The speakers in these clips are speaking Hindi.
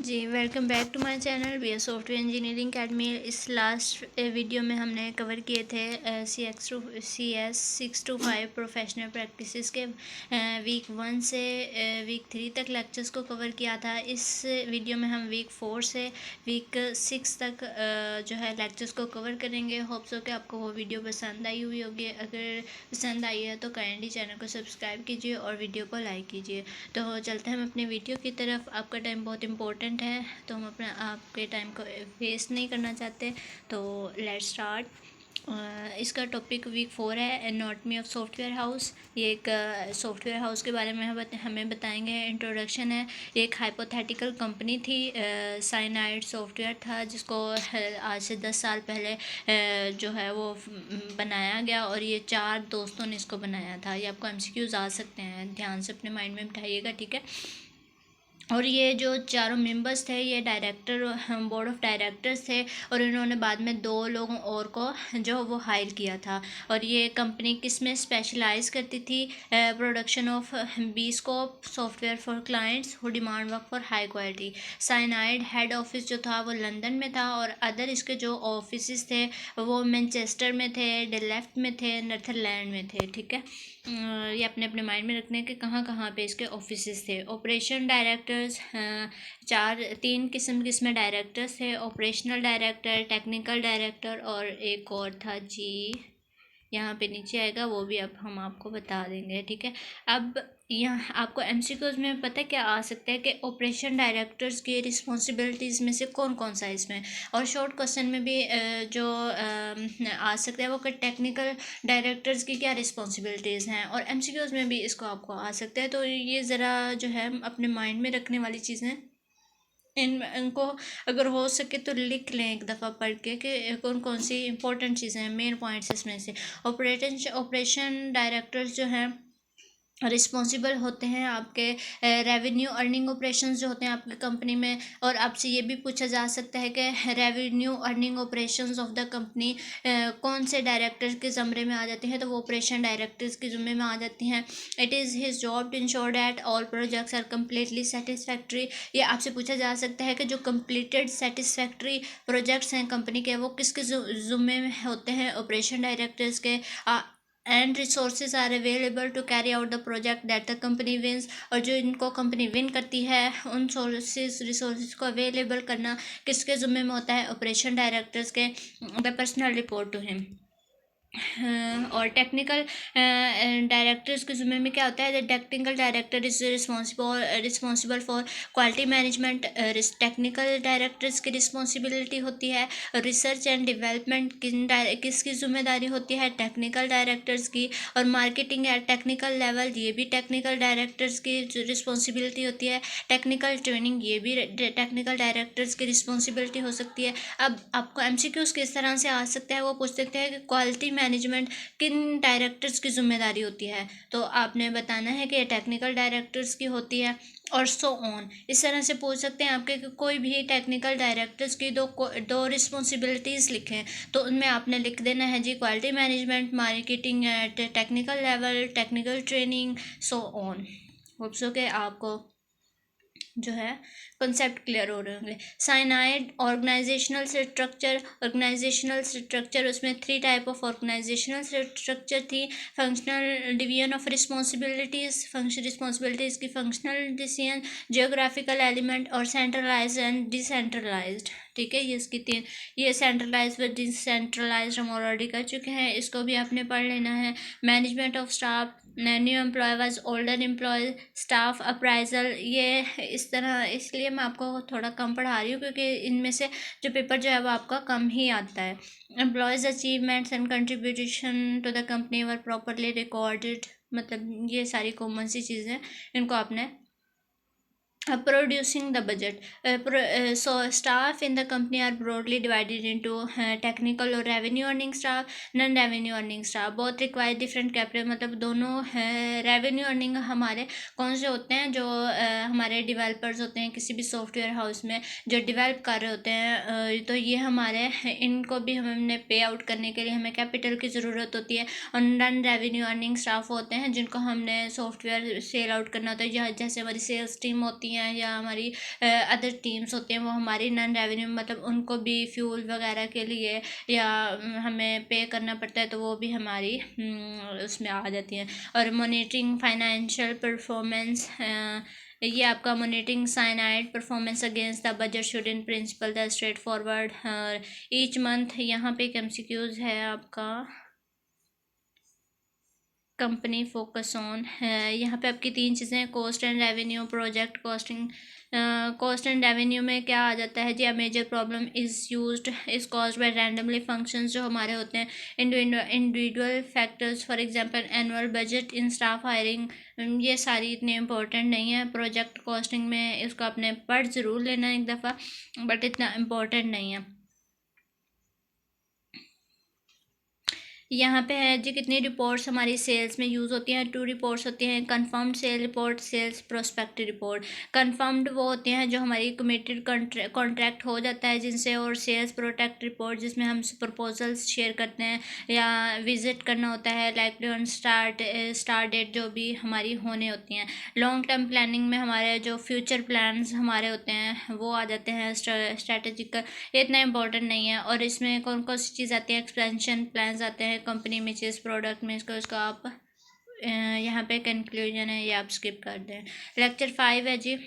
Ji welcome back to my channel B S software engineering academy. इस लास्ट वीडियो में हमने कवर किए थे CS625 प्रोफेशनल प्रैक्टिसेस के वीक 1 से वीक 3 तक लेक्चर्स को कवर किया था। इस वीडियो में हम वीक 4 से वीक 6 तक जो है लेक्चर्स को कवर करेंगे। होप सो कि आपको वो वीडियो पसंद आई हुई होगी। अगर पसंद आई है तो काइंडली चैनल को सब्सक्राइब कीजिए और वीडियो को लाइक कीजिए। तो चलते हैं हम अपने वीडियो की तरफ। आपका टाइम बहुत इंपॉर्टेंट है तो हम अपने आपके टाइम को वेस्ट नहीं करना चाहते। तो लेट्स स्टार्ट। इसका टॉपिक वीक 4 है एनाटॉमी ऑफ सॉफ्टवेयर हाउस। ये एक सॉफ्टवेयर हाउस के बारे में हमें बताएंगे। इंट्रोडक्शन है। ये एक हाइपोथेटिकल कंपनी थी, साइनाइड सॉफ्टवेयर था जिसको आज से 10 साल पहले जो है वो बनाया गया और ये 4 दोस्तों ने इसको बनाया था। ये आपको MCQs आ सकते हैं, ध्यान से अपने माइंड में बिठाइएगा, ठीक है। और ये जो चारों मेंबर्स थे ये डायरेक्टर बोर्ड ऑफ डायरेक्टर्स थे और इन्होंने बाद में 2 लोगों और को जो वो हायर किया था। और ये कंपनी किस में स्पेशलाइज करती थी? Production of bespoke software for clients who demand work for high quality. साइनाइड हेड ऑफिस जो था वो लंदन में था और अदर इसके जो ऑफिस थे वो मैनचेस्टर में थे, डेलेफ्ट में थे, नर्थरलैंड में थे, ठीक है। ये अपने अपने माइंड में रखने के कहाँ पे इसके ऑफिसेस थे। ऑपरेशन डायरेक्टर्स 3 किस्म डायरेक्टर्स थे। ऑपरेशनल डायरेक्टर, टेक्निकल डायरेक्टर और एक और था जी, यहाँ पे नीचे आएगा, वो भी अब हम आपको बता देंगे, ठीक है। अब यहाँ आपको MCQs में पता क्या आ सकता है कि ऑपरेशन डायरेक्टर्स की रिस्पॉन्सिबिलिटीज़ में से कौन कौन सा है इसमें। और शॉर्ट क्वेश्चन में भी जो आ सकता है वो कि टेक्निकल डायरेक्टर्स की क्या रिस्पॉन्सिबिलिटीज़ हैं। और MCQs में भी इसको आपको आ सकता है। तो ये ज़रा जो है अपने माइंड में रखने वाली चीज़ें, इनको अगर हो सके तो लिख लें एक दफ़ा पढ़ के कि कौन कौन सी इंपॉर्टेंट चीज़ें हैं, मेन पॉइंट्स इसमें से। ऑपरेशन डायरेक्टर्स जो हैं रिस्पॉन्सिबल होते हैं आपके रेवेन्यू अर्निंग ऑपरेशंस जो होते हैं आपकी कंपनी में। और आपसे ये भी पूछा जा सकता है कि revenue earning operations of the company कौन से डायरेक्टर के ज़मरे में आ जाते हैं, तो वो ऑपरेशन डायरेक्टर्स के ज़िम्मे में आ जाती हैं। It is his job to ensure that all projects are completely satisfactory. ये आपसे पूछा जा सकता है कि जो कम्प्लीटेड सेटिस्फैक्ट्री प्रोजेक्ट्स हैं कंपनी के वो किसके ज़िम्मे में होते हैं? ऑपरेशन डायरेक्टर्स के। And resources are available to carry out the project that the company wins. और जो इनको कंपनी विन करती है उन रिसोर्सेज को अवेलेबल करना किसके ज़िम्मे में होता है? ऑपरेशन डायरेक्टर्स के। The personal report to him. और टेक्निकल डायरेक्टर्स के ज़िम्मे में क्या होता है? The technical director is responsible for quality management. Technical directors की रिस्पॉन्सिबिलिटी होती है। रिसर्च एंड डेवलपमेंट किसकी जिम्मेदारी होती है? टेक्निकल डायरेक्टर्स की। और मार्केटिंग एट टेक्निकल लेवल ये भी टेक्निकल डायरेक्टर्स की रिस्पॉन्सिबिलिटी होती है। टेक्निकल ट्रेनिंग ये भी टेक्निकल डायरेक्टर्स की रिस्पॉन्सिबिलिटी हो सकती है। अब आपको MCQs किस तरह से आ सकता है वो पूछ सकते हैं कि क्वालिटी मैनेजमेंट किन डायरेक्टर्स की जिम्मेदारी होती है, तो आपने बताना है कि ये टेक्निकल डायरेक्टर्स की होती है। और सो ऑन इस तरह से पूछ सकते हैं आपके कि कोई भी टेक्निकल डायरेक्टर्स की दो रिस्पॉन्सिबिलिटीज़ लिखें, तो उनमें आपने लिख देना है जी quality management, marketing at technical level, technical training, so on. Hope so के आपको जो है कॉन्सेप्ट क्लियर हो रहे होंगे। साइनाइड ऑर्गेनाइजेशनल स्ट्रक्चर उसमें 3 टाइप ऑफ ऑर्गेनाइजेशनल स्ट्रक्चर थी। Functional division of responsibilities, responsibilities की फंक्शनल डिसीजन, जियोग्राफिकल एलिमेंट और सेंट्रलाइज एंड डिसेंट्रलाइज्ड, ठीक है। ये इसकी 3, ये सेंट्रलाइज व डिसेंट्रलाइज्ड हम ऑलरेडी कर चुके हैं, इसको भी आपने पढ़ लेना है। Management of staff, new employee was older employee, staff appraisal, ये इस तरह, इसलिए मैं आपको थोड़ा कम पढ़ा रही हूँ क्योंकि इनमें से जो पेपर जो है वो आपका कम ही आता है। Employees achievements and contribution to the company were properly recorded, मतलब ये सारी कॉमन सी चीज़ें इनको आपने। Producing the budget. So staff in the company are broadly divided into technical और revenue earning staff, non revenue earning staff. both require different capital, मतलब दोनों revenue earning हमारे कौन से होते हैं? जो हमारे developers होते हैं किसी भी सॉफ्टवेयर हाउस में जो डिवेल्प कर रहे होते हैं, तो ये हमारे इनको भी हमने पे आउट करने के लिए हमें कैपिटल की ज़रूरत होती है। और नॉन रेवेन्यू अर्निंग स्टाफ होते हैं जिनको हमने सॉफ्टवेयर सेल आउट करना होता है, जैसे हमारी सेल्स टीम होती होती हैं या हमारी अदर टीम्स होती हैं, वो हमारी नॉन रेवेन्यू मतलब उनको भी फ्यूल वगैरह के लिए या हमें पे करना पड़ता है, तो वो भी हमारी उसमें आ जाती हैं। और मॉनिटरिंग फाइनेंशियल परफॉर्मेंस, ये आपका monitoring cyanide performance against the budget should in principle the straight forward each month. यहाँ पे एक एमसीक्यूज है आपका, कंपनी फोकस ऑन है। यहाँ पे आपकी 3 चीज़ें हैं, cost and revenue, project costing. Cost and revenue में क्या आ जाता है जी, a major problem is caused by randomly functions जो हमारे होते हैं, individual factors, for example annual budget in staff hiring. ये सारी इतनी इम्पोर्टेंट नहीं है। प्रोजेक्ट कॉस्टिंग में इसको आपने पढ़ ज़रूर लेना एक दफ़ा, बट इतना इम्पोर्टेंट नहीं है। यहाँ पे है जी कितनी रिपोर्ट्स हमारी सेल्स में यूज़ होती हैं। 2 रिपोर्ट्स होती हैं, confirmed sale report, sales prospective report. Confirmed वो होते हैं जो हमारी कमिटेड कॉन्ट्रैक्ट हो जाता है जिनसे, और सेल्स प्रोटेक्ट रिपोर्ट जिसमें हम प्रपोजल्स शेयर करते हैं या विजिट करना होता है, लाइकली ऑन स्टार्ट डेट जो भी हमारी होने होती हैं। लॉन्ग टर्म प्लानिंग में हमारे जो फ्यूचर प्लान्स हमारे होते हैं वो आ जाते हैं। स्ट्रैटेजिक ये इतना इंपॉर्टेंट नहीं है। और इसमें कौन कौन सी चीज़ आती है, एक्सपेंशन प्लान्स आते हैं कंपनी में, चीज़ प्रोडक्ट में, इसको आप यहाँ पे कंक्लूजन है ये आप स्किप कर दें। लेक्चर 5 है जी,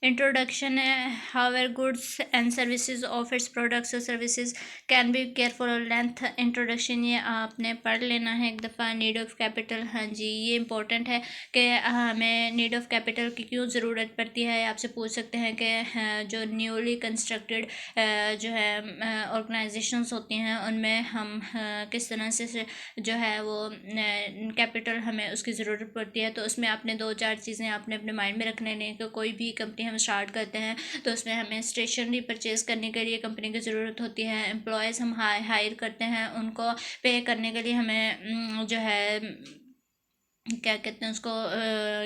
इंट्रोडक्शन है। However goods and services of its products और services can be careful length. Introduction ये आपने पढ़ लेना है एक दफ़ा। नीड ऑफ कैपिटल, हाँ जी ये इंपॉर्टेंट है कि हमें नीड ऑफ कैपिटल की क्यों ज़रूरत पड़ती है। आपसे पूछ सकते हैं कि जो न्यूली कंस्ट्रक्टेड जो है ऑर्गेनाइजेशंस होती हैं उनमें हम किस तरह से जो है वो कैपिटल हमें उसकी ज़रूरत पड़ती है। तो उसमें आपने 2-4 चीज़ें आपने अपने माइंड में रखने नहीं कि कोई भी कंपनी हम स्टार्ट करते हैं तो उसमें हमें स्टेशनरी परचेज़ करने के लिए कंपनी की ज़रूरत होती है। एम्प्लॉयज़ हम हायर करते हैं, उनको पे करने के लिए हमें जो है क्या कहते हैं उसको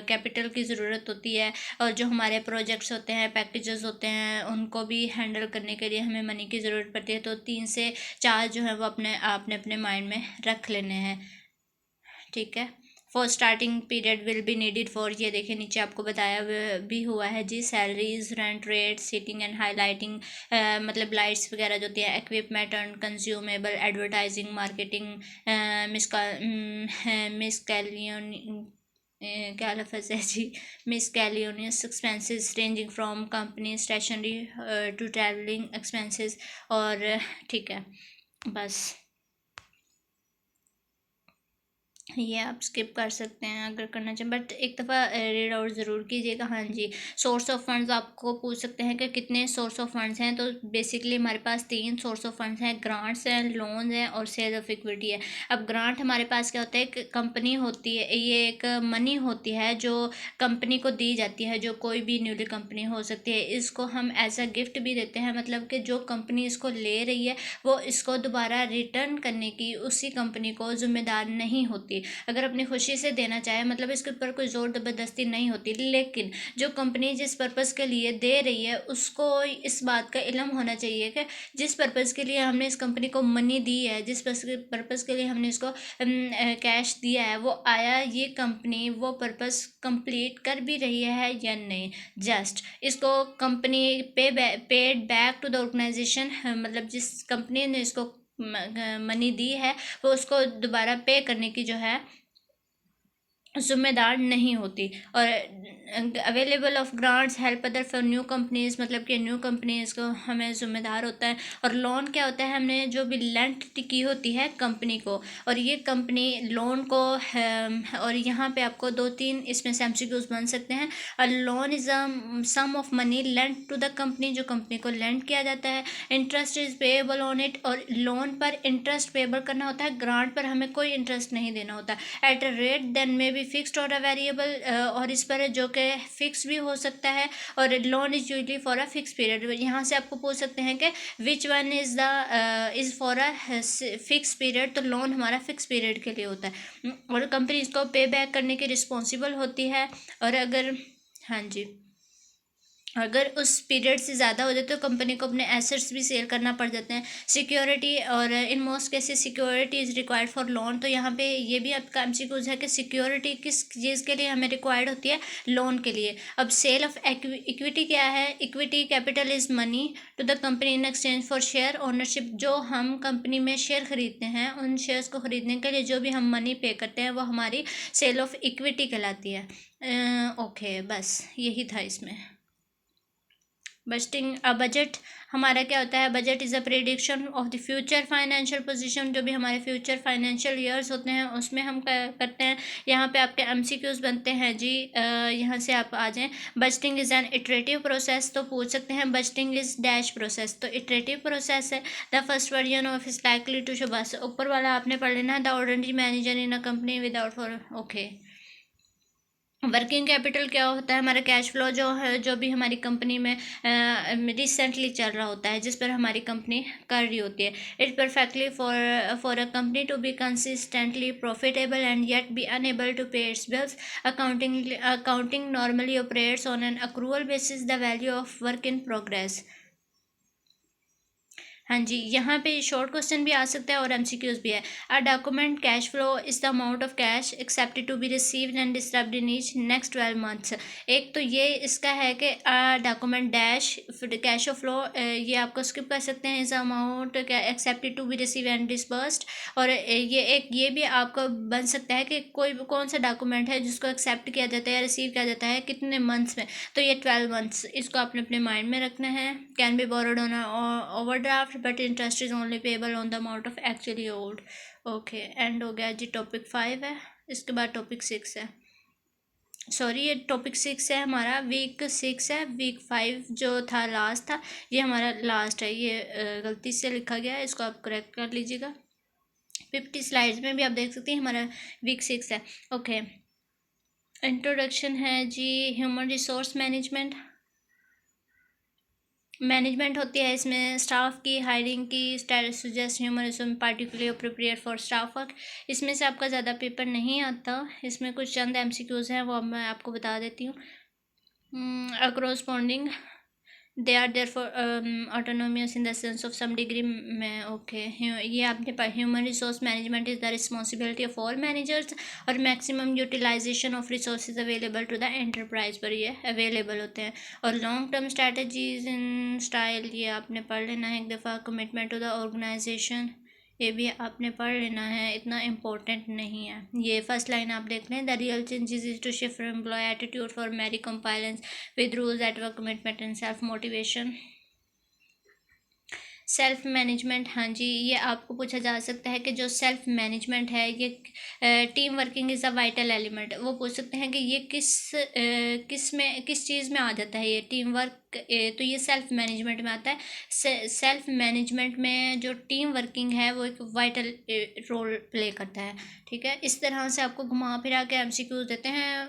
कैपिटल की ज़रूरत होती है। और जो हमारे प्रोजेक्ट्स होते हैं, पैकेजेस होते हैं, उनको भी हैंडल करने के लिए हमें मनी की ज़रूरत पड़ती है। तो 3 से 4 जो है वो आपने अपने माइंड में रख लेने हैं, ठीक है। For starting period will be needed for, ये देखिए नीचे आपको बताया भी हुआ है जी, salaries, rent rate, seating and highlighting, मतलब लाइट्स वगैरह जो होती है, equipment and consumable, advertising, marketing, miscellaneous क्या लफ्ज़ है जी, miscellaneous expenses ranging from company stationery to travelling expenses. और ठीक है बस ये आप स्किप कर सकते हैं अगर करना चाहें, बट एक दफ़ा रीड आउट ज़रूर कीजिएगा। हाँ जी, सोर्स ऑफ फंड्स आपको पूछ सकते हैं कि कितने सोर्स ऑफ फंड्स हैं। तो बेसिकली हमारे पास 3 सोर्स ऑफ फंड्स हैं, ग्रांट्स हैं, लोन्स हैं और सेल ऑफ इक्विटी है। अब ग्रांट हमारे पास क्या होता है, एक कंपनी होती है, ये एक मनी होती है जो कंपनी को दी जाती है, जो कोई भी न्यूली कंपनी हो सकती है। इसको हम एज अ गिफ्ट भी देते हैं, मतलब कि जो कंपनी इसको ले रही है वो इसको दोबारा रिटर्न करने की उसी कंपनी को जिम्मेदार नहीं होती। अगर अपनी खुशी से देना चाहे, मतलब इसके ऊपर कोई ज़ोर ज़बरदस्ती नहीं होती। लेकिन जो कंपनी जिस पर्पज़ के लिए दे रही है उसको इस बात का इल्म होना चाहिए कि जिस पर्पज़ के लिए हमने इस कंपनी को मनी दी है, जिस पर्पज़ के लिए हमने इसको कैश दिया है, वो आया ये कंपनी वो पर्पज़ कंप्लीट कर भी रही है या नहीं। जस्ट इसको company paid back to the organisation, मतलब जिस कंपनी ने इसको मनी दी है वो उसको दोबारा पे करने की जो है जिम्मेदार नहीं होती। और available of grants help other for new companies, मतलब कि न्यू कंपनीज को हमें जिम्मेदार होता है। और लोन क्या होता है, हमने जो भी लेंट की होती है कंपनी को, और ये कंपनी लोन को और यहाँ पे आपको 2-3 इसमें से एमसीक्यूज बन सकते हैं। और loan is a sum of money lent to the company, जो कंपनी को लेंट किया जाता है। Interest is payable on it, और लोन पर इंटरेस्ट पेएबल करना होता है, ग्रांट पर हमें कोई इंटरेस्ट नहीं देना होता। At a rate then may be fixed or a variable, और इस पर जो कि फिक्स भी हो सकता है। और loan is usually for a fix period. यहाँ से आपको पूछ सकते हैं कि which one is for a fix period, तो लोन हमारा फिक्स पीरियड के लिए होता है और कंपनी इसको पे बैक करने की रिस्पॉन्सिबल होती है। और अगर हाँ जी अगर उस पीरियड से ज़्यादा हो जाए तो कंपनी को अपने एसेट्स भी सेल करना पड़ जाते हैं। सिक्योरिटी, और in most cases security is required for loan. तो यहाँ पे ये भी आपका एमसीक्यूज है कि सिक्योरिटी किस चीज़ के लिए हमें रिक्वायर्ड होती है, लोन के लिए। अब सेल ऑफ इक्विटी क्या है? Equity capital is money to the company in exchange for share ownership. जो हम कंपनी में शेयर खरीदते हैं, उन शेयर्स को खरीदने के लिए जो भी हम मनी पे करते हैं वो हमारी सेल ऑफ इक्विटी कहलाती है। ओके, बस यही था इसमें। बजटिंग, बजट हमारा क्या होता है? Budget is a prediction of the future financial position. जो भी हमारे फ्यूचर फाइनेंशियल ईयर्स होते हैं उसमें हम करते हैं। यहाँ पे आपके एमसीक्यूज बनते हैं जी। यहाँ से आप आ जाएं। Budgeting is an iterative process. तो पूछ सकते हैं बजटिंग इज़ डैश प्रोसेस। तो इटरेटिव प्रोसेस है। The first version of is likely to show. बस ऊपर वाला आपने पढ़ लेना है। The ordinary manager in a company without for. Okay. Working capital क्या होता है? हमारा कैश फ्लो जो है, जो भी हमारी कंपनी में रिसेंटली चल रहा होता है, जिस पर हमारी कंपनी कर रही होती है। It perfectly for a company to be consistently profitable and yet be unable to pay its bills. Accounting normally operates on an accrual basis the value of work in progress. हाँ जी, यहाँ पे शॉर्ट क्वेश्चन भी आ सकता है और एमसीक्यूज भी है। A document cash flow is the amount of cash accepted to be received and distributed in each next 12 months. एक तो ये इसका है कि document dash cash of flow, ये आपको स्किप कर सकते हैं। Is amount accepted to be receive and disbursed. और ये भी आपको बन सकता है कि कोई कौन सा डॉक्यूमेंट है जिसको एक्सेप्ट किया जाता है या रिसीव किया जाता है कितने मंथ्स में। तो ये 12 मंथ्स, इसको आपने अपने माइंड में रखना है। Can be borrowed on overdraft but interest is only payable on the amount of actually old. Okay, and हो गया जी। टॉपिक 5 है, इसके बाद टॉपिक 6 है। सॉरी, ये टॉपिक 6 है हमारा। वीक 6 है। वीक 5 जो था लास्ट था, ये हमारा लास्ट है। ये गलती से लिखा गया है, इसको आप करेक्ट कर लीजिएगा। 50 स्लाइड्स में भी आप देख सकते हैं हमारा वीक 6 है। ओके, इंट्रोडक्शन है जी। ह्यूमन रिसोर्स मैनेजमेंट होती है इसमें स्टाफ की हायरिंग की suggest human resource particularly appropriate for staff work. इसमें से आपका ज़्यादा पेपर नहीं आता। इसमें कुछ चंद एमसीक्यूज़ हैं, वो अब मैं आपको बता देती हूँ। Corresponding they are there for autonomous in the sense of some degree में। ओके, ये आपने human resource management is the responsibility of all managers और maximum utilization of resources available to the enterprise पर ये अवेलेबल होते हैं। और long term strategies in style, ये आपने पढ़ लेना है एक दफ़ा। कमिटमेंट टू द ऑर्गेनाइजेशन, ये भी आपने पढ़ लेना है, इतना इम्पोर्टेंट नहीं है। ये फर्स्ट लाइन आप देख लें। The real changes is to shift employ attitude for mere compliance with rules at work commitment and self motivation। Self management, हाँ जी, ये आपको पूछा जा सकता है कि जो सेल्फ मैनेजमेंट है ये team working is a vital element. वो पूछ सकते हैं कि ये किस चीज़ में आ जाता है ये टीम वर्क। तो ये सेल्फ मैनेजमेंट में आता है। सेल्फ मैनेजमेंट में जो टीम वर्किंग है वो एक वाइटल रोल प्ले करता है। ठीक है, इस तरह से आपको घुमा फिरा के एमसीक्यूज देते हैं।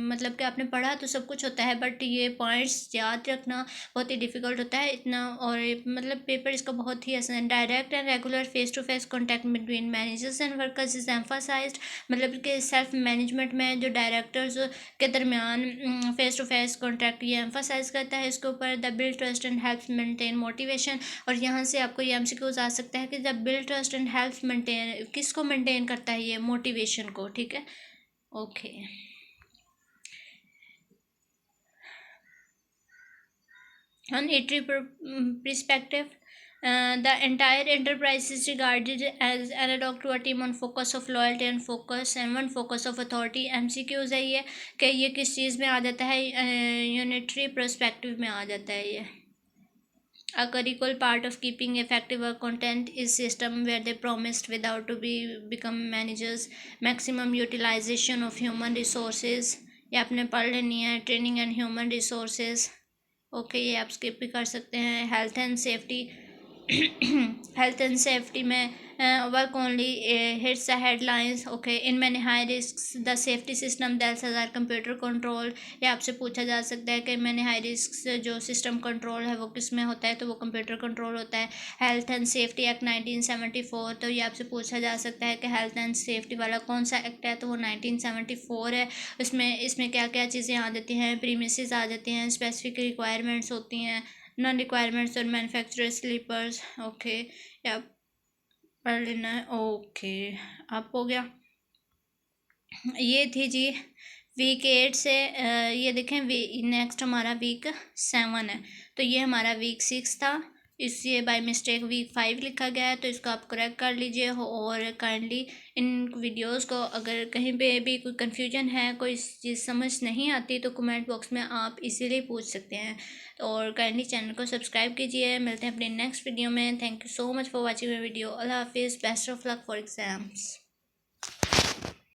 मतलब कि आपने पढ़ा तो सब कुछ होता है, बट ये पॉइंट्स याद रखना बहुत ही डिफिकल्ट होता है इतना। और मतलब पेपर इसका बहुत ही आसान। Direct and regular face to face contact between managers and workers is emphasized. मतलब कि सेल्फ मैनेजमेंट में जो डायरेक्टर्स के दरमियान फेस टू फेस कॉन्टैक्ट ये एम्फासाइज करता है इसके ऊपर। The build trust and help maintain motivation. और यहाँ से आपको ये एमसीक्यूज आ सकता है कि the build trust and help maintain किसको मेंटेन करता है? ये मोटिवेशन को। ठीक है, okay. On iterary perspective, the entire enterprise is regarded as analog to a team on focus of loyalty and focus and one focus of authority। MCQs है ये कि ये किस चीज़ में आ जाता है? यूनिटरी पर्सपेक्टिव में आ जाता है ये। A critical part of keeping effective work content is system where they promised without to become managers। Maximum utilization of human resources, ये आपने पढ़ लेनी है। Training and human resources, okay, ये आप स्किप भी कर सकते हैं। Health and safety, health and safety में work only hits the headlines. Okay, in many high risk the safety system that's are computer control. ये आपसे पूछा जा सकता है कि मैंने हाई रिस्क जो सिस्टम कंट्रोल है वो किस में होता है, तो वो कंप्यूटर कंट्रोल होता है। हेल्थ एंड सेफ्टी एक्ट 1974, तो ये आपसे पूछा जा सकता है कि हेल्थ एंड सेफ्टी वाला कौन सा एक्ट है, तो वो 1974 है। इसमें क्या क्या चीज़ें आ जाती हैं, प्रीमिसेस आ जाती हैं, स्पेसिफिक रिक्वायरमेंट्स होती हैं, नॉन रिक्वायरमेंट्स और मैन्युफैक्चरर स्लीपर्स। ओके, या पढ़ लेना है। ओके, आप हो गया। ये थी जी वीक 8 से ये देखें नेक्स्ट हमारा वीक 7 है, तो ये हमारा वीक 6 था। इस ये बाय मिस्टेक वीक 5 लिखा गया है, तो इसको आप करेक्ट कर लीजिए। और काइंडली इन वीडियोस को अगर कहीं पे भी कोई कन्फ्यूजन है, कोई चीज़ समझ नहीं आती, तो कमेंट बॉक्स में आप इजीली पूछ सकते हैं। और काइंडली चैनल को सब्सक्राइब कीजिए। मिलते हैं अपने नेक्स्ट वीडियो में। Thank you so much for watching my video. अल्लाह हाफिज़। Best of luck for exams.